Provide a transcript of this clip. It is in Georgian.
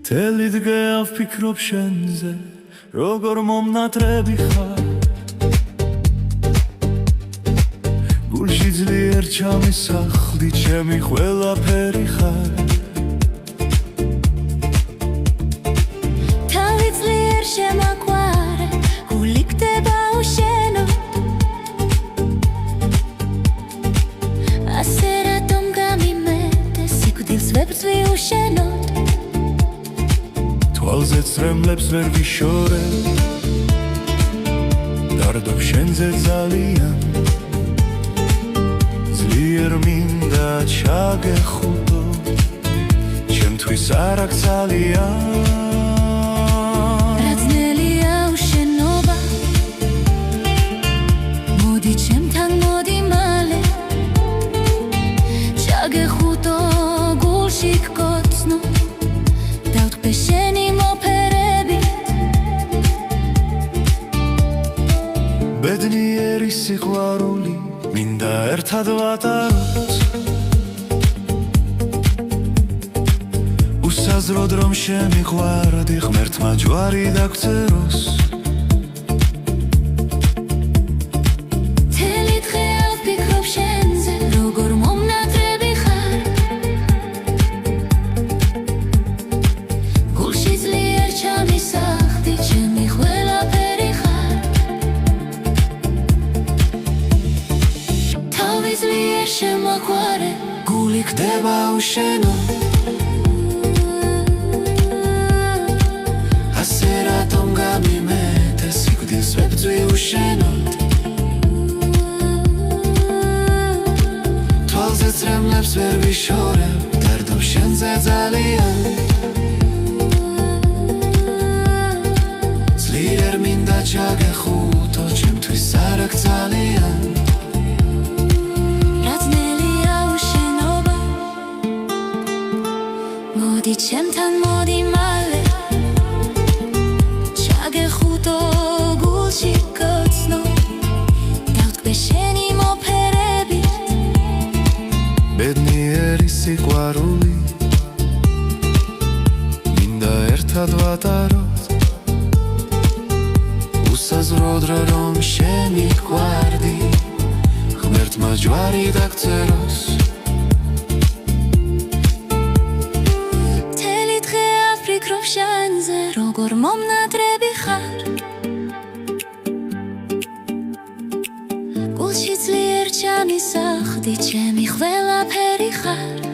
მთელი დღე ავფიქრობ შენზე, როგორ მომნატრები ხარ. გულში ძლიერ ჩამისახლდი, ჩემი ყველაფერი ხარ. თავი ძლიერ შემაგვარე, გული გდება უშენოდ. ასე რატომ გამიმეტე, სიკვდილს ვებრძვი უშენოდ. თვალზე წრემლებს ვერ ვიშორებ, დარდობ შენზე ძალიან. ძლიერ მინდა ჩაგეხუტო, ჩემთვის არ აქვს ძალიან. რა ძნელია უშენობა, მოდი ჩემთან მოდი მალე, ჩაგეხუტო გულში გკოცნო, დავთქვე შენი ბედნიერი სიყვარული მინდა ერთად ვატაროთ, უსაზროდ რომ შემიყვარდი, ღმერთმა ჯვარი დაგწეროს. მთელი დღე ავფიქრობ შენზე, როგორ მომნატრები ხარ. გულში ძლიერ ჩამისახდი, ჩემი ყველაფერი ხარ. თავი ძლიერ შემაგვარე, გული გდება უშენოდ. ასე რატომ გამიმეტე, სიკვდილს ვებრძვი უშენოდ. თვალზე წრემლებს ვერ ვიშორებ, დარდობ შენზე ძალიან. ძლიერ მინდა ჩაგეხუტო, ჩემთვის არ აქვს ძალიან. რა ძნელია უშენობა, მოდი ჩემთან მოდი მალე, ჩაგეხუტო გულში გკოცნო, დავთქვე შენი მოფერებით. ბედნიერი სიყვარული მინდა ერთად ვატაროთ, უსაზროდ რომ შემიყვარდი, ღმერთმა ჯვარი დაგწეროს. მთელი დღე ავფიქრობ შენზე, როგორ მომნატრები ხარ. გულში ძლიერ ჩამისახდი, ჩემი ყველაფერი ხარ.